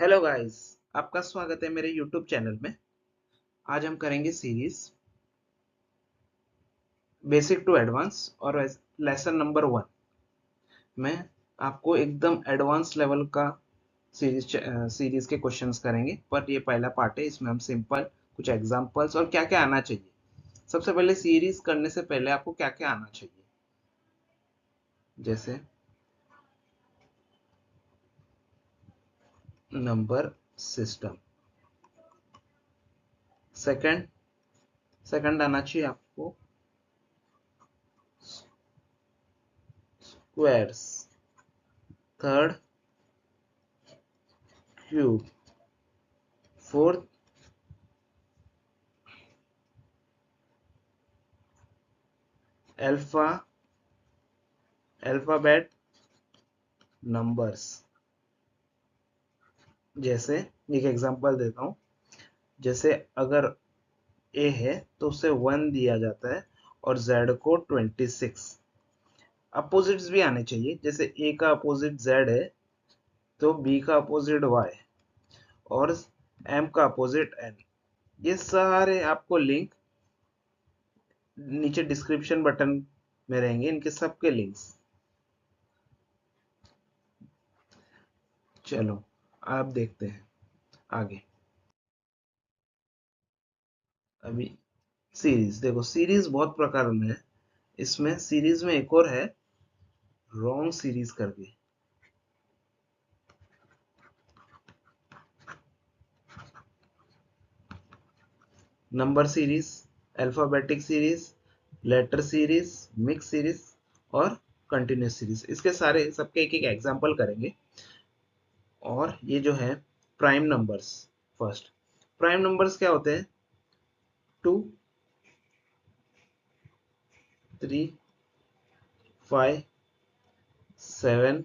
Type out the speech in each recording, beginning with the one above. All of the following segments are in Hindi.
हेलो गाइस, आपका स्वागत है मेरे यूट्यूब चैनल में। आज हम करेंगे सीरीज बेसिक टू एडवांस और लेसन नंबर 1 में आपको एकदम एडवांस लेवल का सीरीज के क्वेश्चंस करेंगे। पर ये पहला पार्ट है, इसमें हम सिंपल कुछ एग्जांपल्स और क्या क्या आना चाहिए। सबसे पहले सीरीज करने से पहले आपको क्या क्या आना चाहिए, जैसे नंबर सिस्टम। सेकंड सेकंड आना चाहिए आपको squares. Third cube. Fourth alpha alphabet numbers. जैसे एक एग्जांपल देता हूँ, जैसे अगर ए है तो उसे 1 दिया जाता है और जेड को 26। अपोजिट्स भी आने चाहिए, जैसे ए का अपोजिट जेड है तो बी का अपोजिट वाई और एम का अपोजिट एन। ये सारे आपको लिंक नीचे डिस्क्रिप्शन बटन में रहेंगे, इनके सबके लिंक्स। चलो आप देखते हैं आगे। अभी सीरीज देखो, सीरीज बहुत प्रकार में है। इसमें सीरीज में एक और है रॉन्ग सीरीज करके। Number series, alphabetic series, letter series, mix series और कंटिन्यूस सीरीज। इसके सारे सबके एक एक एग्जांपल करेंगे। और ये जो है prime numbers. First prime numbers क्या होते हैं? 2, 3, 5, 7,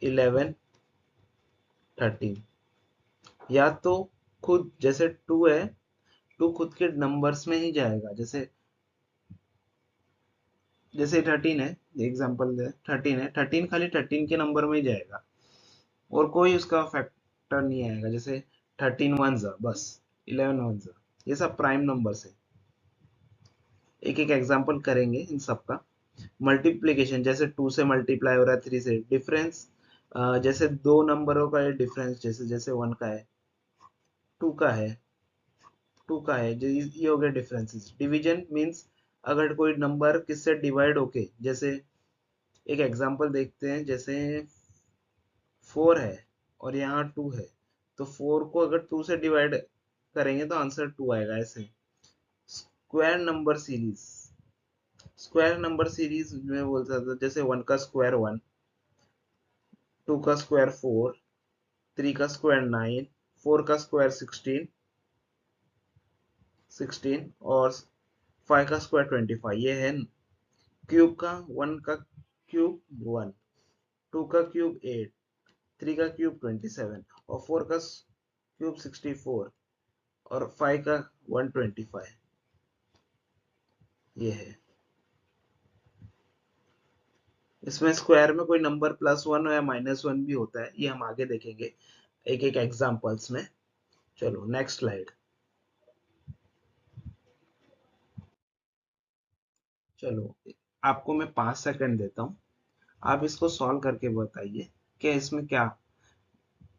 11, 13। या तो खुद जैसे 2 है, 2 खुद के नंबर्स में ही जाएगा। जैसे जैसे 13 है, एग्जांपल दे 13 है, 13 खाली 13 के नंबर में ही जाएगा और कोई उसका फैक्टर नहीं आएगा। जैसे 13 वन जा, बस 11 वन जा। ये सब प्राइम नंबर्स है। एक एक एग्जांपल करेंगे इन सब का। मल्टीप्लीकेशन, जैसे 2 से मल्टीप्लाई हो रहा है 3 से। डिफरेंस, जैसे दो नंबरों का डिफरेंस, जैसे जैसे 1 का है, 2 का है, 2 का है, ये हो गया डिफरेंसेस। डिवीजन मींस अगर कोई नंबर किससे डिवाइड होके, जैसे एक एग्जांपल देखते हैं, जैसे 4 है और यहाँ 2 है, तो 4 को अगर 2 से डिवाइड करेंगे तो आंसर 2 आएगा। ऐसे square number series, square number series में बोल सकते हैं, जैसे 1 का स्क्वायर 1, 2 का स्क्वायर 4, 3 का स्क्वायर 9, 4 का स्क्वायर 16, 16 और 5 का स्क्वायर 25। ये है क्यूब का। 1 का क्यूब 1, 2 का क्यूब 8, 3 का क्यूब 27 और 4 का क्यूब 64 और 5 का 125। ये है। इसमें स्क्वायर में कोई नंबर +1 या -1 भी होता है, ये हम आगे देखेंगे एक एक एग्जांपल्स में। चलो नेक्स्ट स्लाइड। चलो आपको मैं 5 सेकंड देता हूँ, आप इसको सॉल्व करके बताइए कि इसमें क्या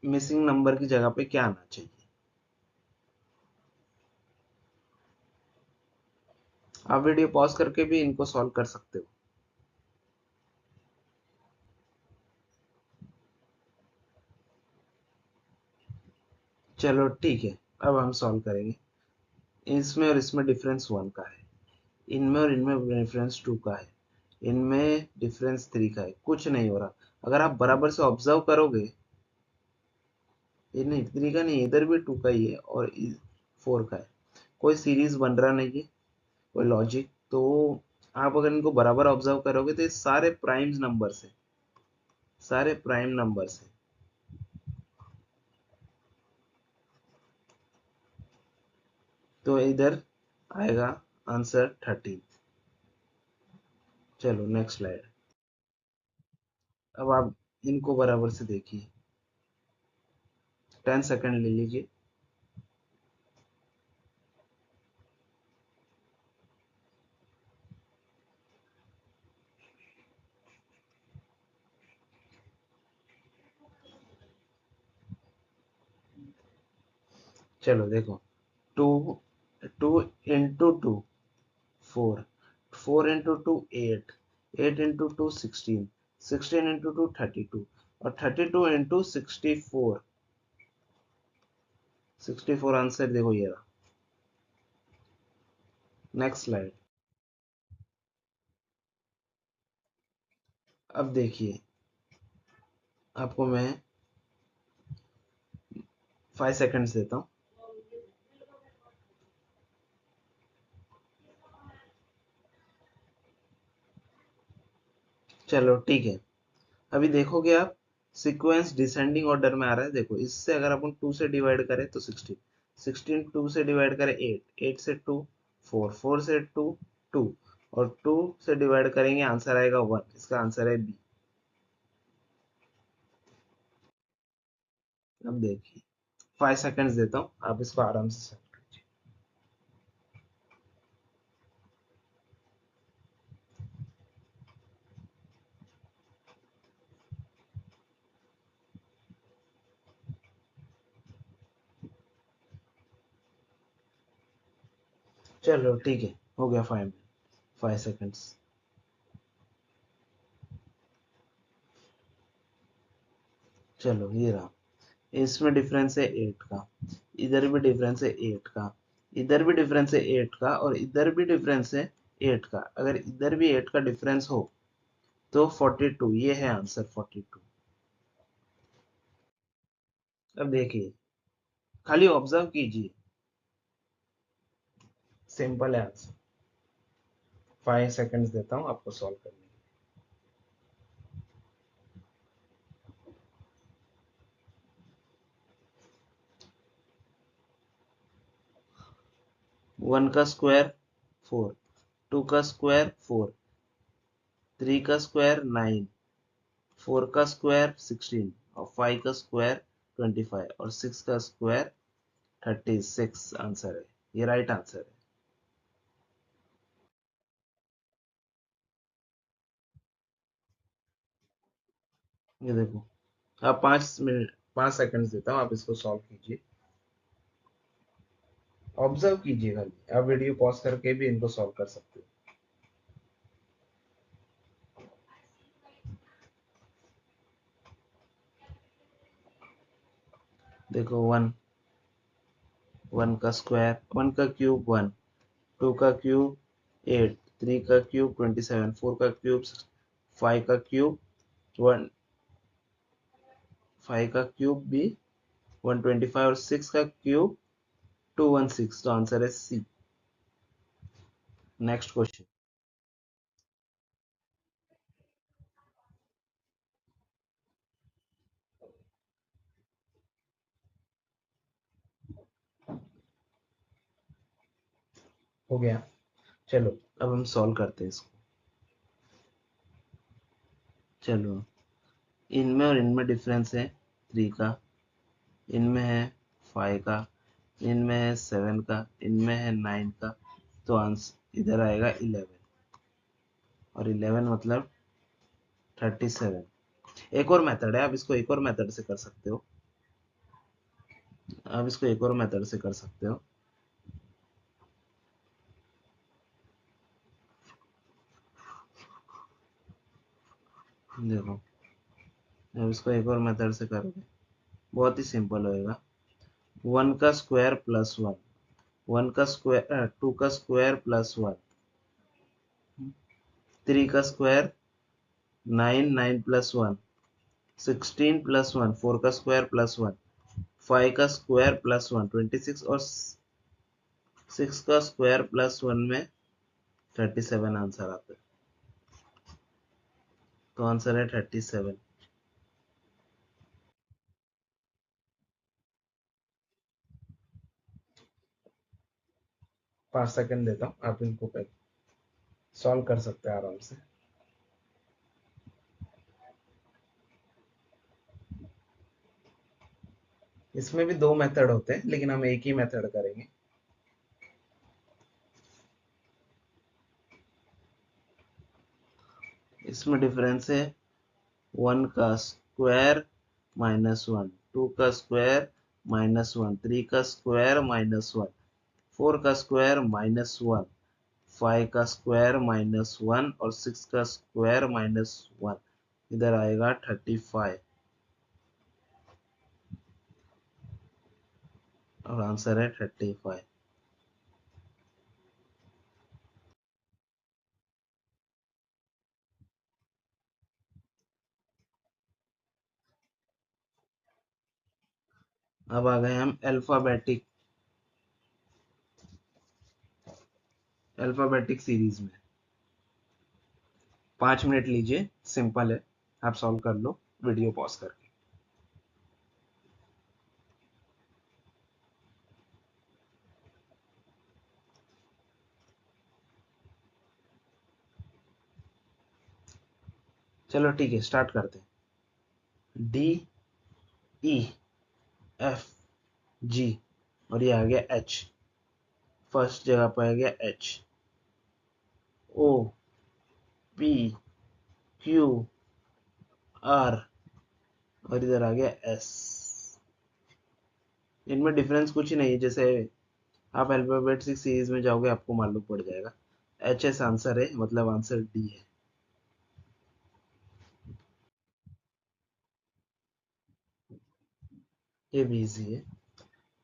मिसिंग नंबर की जगह पे क्या आना चाहिए। आप वीडियो पॉज करके भी इनको सॉल्व कर सकते हो। चलो ठीक है, अब हम सॉल्व करेंगे। इसमें और इसमें डिफरेंस 1 का है, इनमें और इनमें डिफरेंस 2 का है, इनमें डिफरेंस 3 का है। कुछ नहीं हो रहा। अगर आप बराबर से ऑब्जर्व करोगे, ये नहीं 3 का नहीं, इधर भी 2 का ही है और 4 का है। कोई सीरीज बन रहा नहीं है, कोई लॉजिक। तो आप अगर इनको बराबर ऑब्जर्व करोगे तो ये सारे प्राइम नंबर्स है, सारे प्राइम नंबर्स है। तो इधर आएगा आंसर 13। चलो नेक्स्ट स्लाइड। अब आप इनको बराबर से देखिए। 10 सेकंड ले लीजिए। चलो देखो, 2 2 × 2 4, 4 × 2 8, 8 × 2 16, 16 × 2 32, और 32 × 64, 64 आंसर देखो ये रहा। Next slide. अब देखिए, आपको मैं 5 सेकंड्स देता हूँ। चलो ठीक है, अभी देखोगे आप सीक्वेंस डिसेंडिंग ऑर्डर में आ रहा है। देखो, इससे अगर अपन 2 से डिवाइड करें तो 16, 16 2 से डिवाइड करें 8, 8 से 2 4, 4 से 2 2, और 2 से डिवाइड करेंगे आंसर आएगा 1। इसका आंसर है बी। अब देखिए, 5 सेकंड्स देता हूँ, आप इसको आराम से solve कीजिए। चलो ठीक है, हो गया 5 सेकंड्स। चलो ये रहा, इसमें डिफरेंस है 8 का, इधर भी डिफरेंस है 8 का, इधर भी डिफरेंस है 8 का, और इधर भी डिफरेंस है 8 का। अगर इधर भी 8 का डिफरेंस हो तो 42, ये है आंसर 42। अब देखिए, खाली ऑब्जर्व कीजिए, सिंपल है आंसर। 5 सेकंड्स देता हूँ आपको सॉल्व करने के 1 का स्क्वायर 4, 2 का स्क्वायर 4, 3 का स्क्वायर 9, 4 का स्क्वायर 16, और 5 का स्क्वायर 25, और 6 का स्क्वायर 36 आंसर है। ये राइट आंसर है। ये देखो, आप 5 मिनट 5 सेकंड्स देता हूँ, आप इसको सॉल्व कीजिए। ऑब्जर्व कीजिए, खाली आप वीडियो पॉज करके भी इनको सॉल्व कर सकते हो। देखो, 1 का स्क्वायर, 1 का क्यूब 1, 2 का क्यूब 8, 3 का क्यूब 27, 4 का क्यूब 5 का क्यूब 1, 5 का क्यूब भी 125, और 6 का क्यूब 216। तो आंसर है सी। Next question. हो गया। चलो अब हम सॉल्व करते हैं इसको। चलो, इनमें और इनमें डिफरेंस है 3 का, इनमें है 5 का, इनमें है 7 का, इनमें है 9 का। तो आंसर इधर आएगा 11, और 11 मतलब 37। एक और मेथड है, आप इसको एक और मेथड से कर सकते हो। आप इसको एक और मेथड से कर सकते हो। देखो, अब इसको एक और मेथड से करोगे, बहुत ही सिंपल होएगा। 1 का स्क्वायर प्लस 1, 1 का स्क्वायर 2 का स्क्वायर प्लस 1, 3 का स्क्वायर 9, 9 प्लस 1 16 प्लस 1, 4 का स्क्वायर प्लस 1, 5 का स्क्वायर प्लस 1 26, और 6 का स्क्वायर प्लस 1 में 37 आंसर आता है। तो आंसर है 37। 5 सेकंड देता हूँ, आप इनको सॉल्व कर सकते हैं आराम से। इसमें भी दो मेथड होते हैं लेकिन हम एक ही मेथड करेंगे। इसमें डिफरेंस है 1 का स्क्वायर -1, 2 का स्क्वायर -1, 3 का स्क्वायर -1, 4 का स्क्वायर -1, 5 का स्क्वायर -1 और 6 का स्क्वायर -1। इधर आएगा 35 और आंसर है 35। अब आ गए हम अल्फाबेटिक सीरीज में। 5 मिनट लीजिए, सिंपल है, आप सॉल्व कर लो वीडियो पॉज करके। चलो ठीक है, स्टार्ट करते हैं। डी, ई, एफ, जी और ये आ गया एच। फर्स्ट जगह पर आ गया H. O, P, Q, R और इधर आ गया एस। इनमें डिफरेंस कुछ ही नहीं है, जैसे आप अल्फाबेटिक सीरीज में जाओगे आपको मालूम पड़ जाएगा। एच एस आंसर है, मतलब आंसर डी है। ये भी इजी है,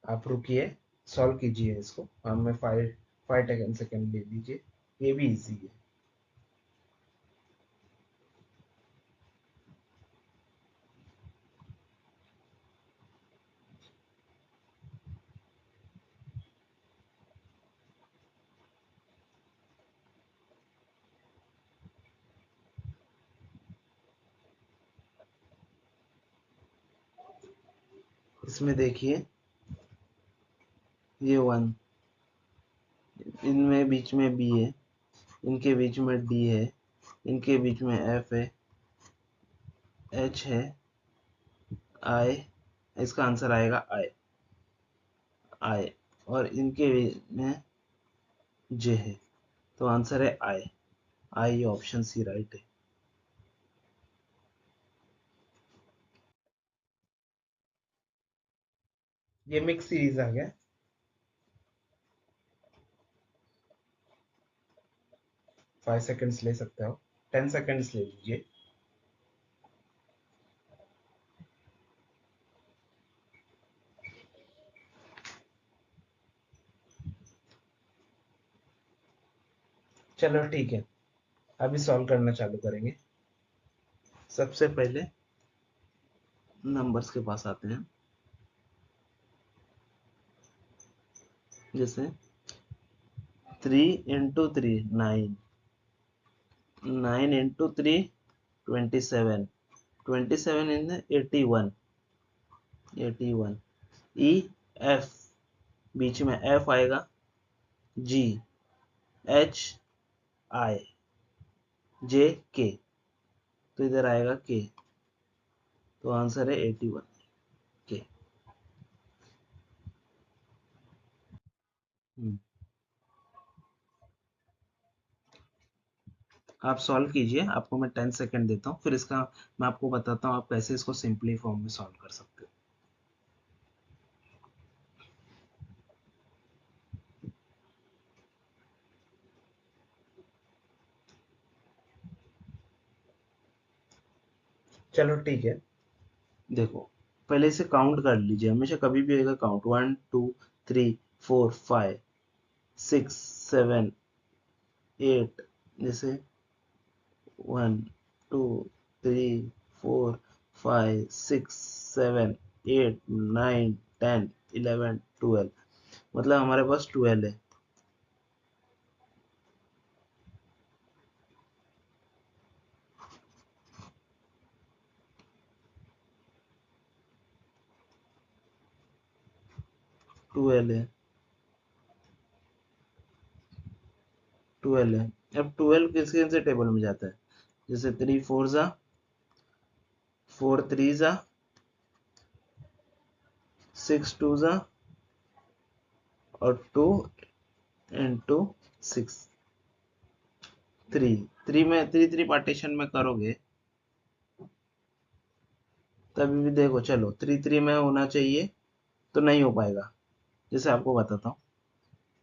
आप रुकिए, सॉल्व कीजिए इसको। हमें 5 सेकेंड ले लीजिए, ये भी इजी है। इसमें देखिए, ये 1, इनमें बीच में बी है, इनके बीच में डी है, इनके बीच में एफ है, एच है, आई, इसका आंसर आएगा आई, आई और इनके में जे है, तो आंसर है आई। आई ऑप्शन सी राइट है। ये मिक्स सीरीज आ गया। 5 सेकेंड्स ले सकते हो, 10 सेकेंड्स ले लीजिए। चलो ठीक है, अभी सॉल्व करना चालू करेंगे। सबसे पहले नंबर्स के पास आते हैं। जैसे 3 × 3 9, 9 × 3 27, 27 इन 81, 81। ई, एफ, बीच में एफ आएगा, जी, एच, आई, जे, के, तो इधर आएगा के, तो आंसर है 81 के। आप सॉल्व कीजिए, आपको मैं 10 सेकेंड देता हूँ, फिर इसका मैं आपको बताता हूँ आप कैसे इसको सिंपली फॉर्म में सॉल्व कर सकते हो। चलो ठीक है, देखो, पहले इसे काउंट कर लीजिए, हमेशा कभी भी होगा काउंट। 1 2 3 4 5 6 7 8, जैसे 1 2 3 4 5 6 7 8 9 10 11 12, मतलब हमारे पास 12 है। 12 है, 12 है। अब 12 किस किस से टेबल में जाता है, जैसे 3 4 जा, 4 3 जा, 6 टू ज़ा और 2 इंटू 6 3 में 3 पार्टीशन में करोगे तभी भी देखो, चलो 3 में होना चाहिए तो नहीं हो पाएगा। जैसे आपको बताता हूँ,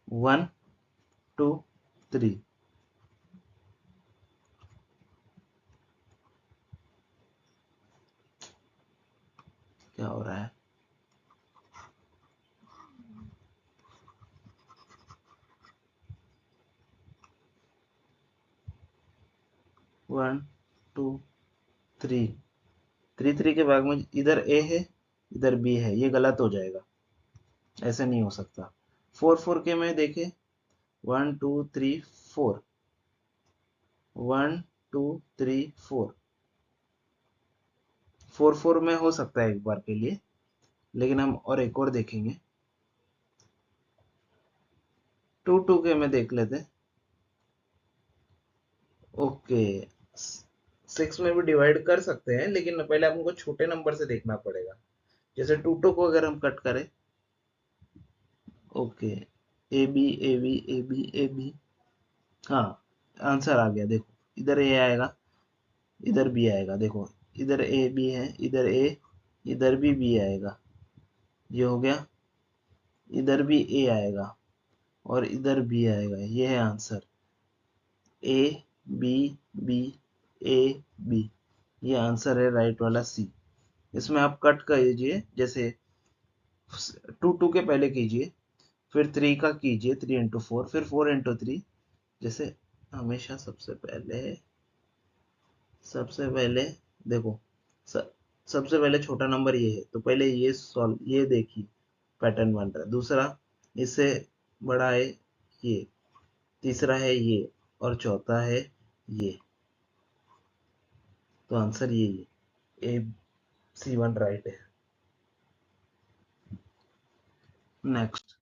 1 2 3, क्या हो रहा है? वन टू थ्री, 3 के भाग में इधर ए है इधर बी है, ये गलत हो जाएगा, ऐसे नहीं हो सकता। 4 के में देखे, 1 2 3 4, 1 2 3 4, 4 में हो सकता है एक बार के लिए, लेकिन हम और एक और देखेंगे। 2 के में देख लेते। ओके, 6 में भी डिवाइड कर सकते हैं, लेकिन पहले हमको छोटे नंबर से देखना पड़ेगा। जैसे 2 को अगर हम कट करें, okay, A B A B A B A B, हाँ आंसर आ गया। देखो इधर ए आएगा इधर बी आएगा, देखो इधर ए बी है, इधर ए, इधर भी बी आएगा, ये हो गया। इधर भी ए आएगा और इधर बी आएगा, ये है answer. A B B A B, ये आंसर है राइट वाला सी। इसमें आप कट कीजिए, जैसे 2 के पहले कीजिए, फिर 3 का कीजिए, 3 इंटू 4, फिर 4 इंटू 3। जैसे हमेशा सबसे पहले देखो, स, सबसे पहले छोटा नंबर ये है, तो पहले ये सॉल्व, ये देखिए पैटर्न बन रहा है। दूसरा इससे बड़ा है ये, तीसरा है ये, और चौथा है ये, तो आंसर ये है, ए सी वन राइट है। नेक्स्ट,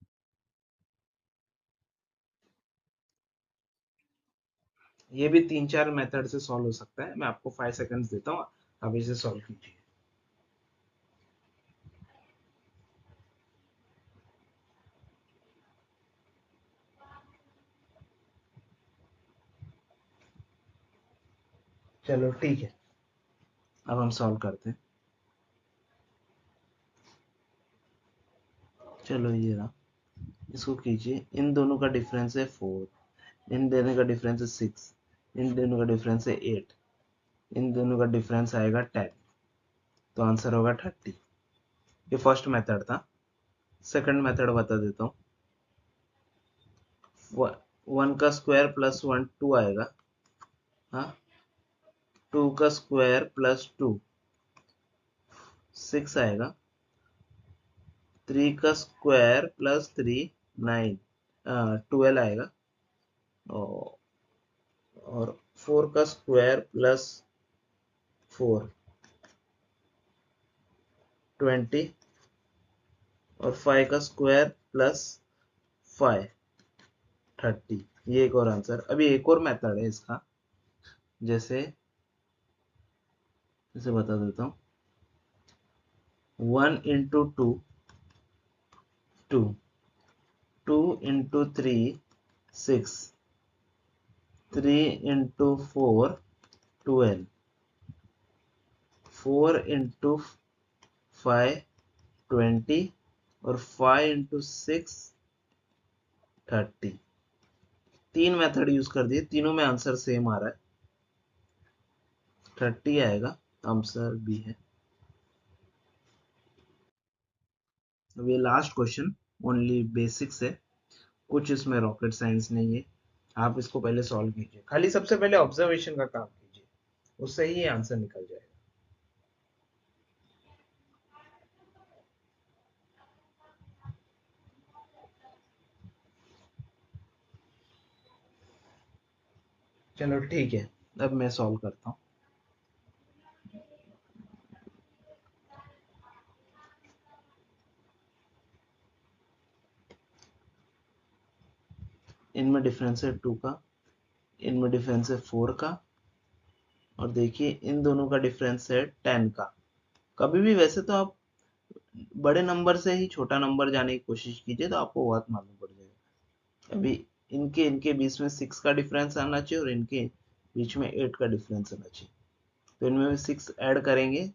ये भी 3-4 मेथड से सॉल्व हो सकता है, मैं आपको 5 सेकंड्स देता हूँ, आप इसे सॉल्व कीजिए। चलो ठीक है, अब हम सॉल्व करते हैं। चलो ये रहा, इसको कीजिए। इन दोनों का डिफरेंस है 4, इन दोनों का डिफरेंस है 6, इन दोनों का डिफरेंस है 8, इन दोनों का डिफरेंस आएगा 10, तो आंसर होगा 30। ये फर्स्ट मेथड था। सेकंड मेथड बता देता हूँ। 1 का स्क्वायर प्लस 1 2 आएगा, हाँ, 2 का स्क्वायर प्लस 2 6 आएगा, 3 का स्क्वायर प्लस 3 9 12 आएगा, और 4 का स्क्वायर प्लस 4 20, और 5 का स्क्वायर प्लस 5 30। ये एक और आंसर। अभी एक और मेथड है इसका, जैसे इसे बता देता हूँ। 1 इंटू 2 2, 2 इंटू 3 6, 3 इंटू 4 12, 4 इंटू 5 20, और 5 इंटू 6 30। 3 मेथड यूज कर दिए, तीनों में आंसर सेम आ रहा है, 30 आएगा, आंसर बी है। अब ये लास्ट क्वेश्चन ओनली बेसिक्स है, कुछ इसमें रॉकेट साइंस नहीं है। आप इसको पहले सॉल्व कीजिए, खाली सबसे पहले ऑब्जर्वेशन का काम कीजिए, उससे ही आंसर निकल जाएगा। चलो ठीक है, अब मैं सॉल्व करता हूँ। इनमें डिफरेंस है 2 का, इनमें डिफरेंस है 4 का, और देखिए इन दोनों का डिफरेंस है 10 का। कभी भी वैसे तो आप बड़े नंबर से ही छोटा नंबर जाने की कोशिश कीजिए तो आपको बहुत मालूम पड़ जाएगा। अभी इनके इनके बीच में 6 का डिफरेंस आना चाहिए और इनके बीच में 8 का डिफरेंस आना चाहिए, तो इनमें भी 6 ऐड करेंगे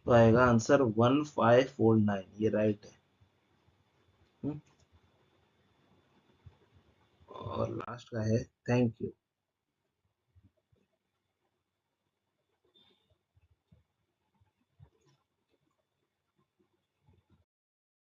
तो आएगा आंसर 1549, ये राइट है। और लास्ट का है थैंक यू।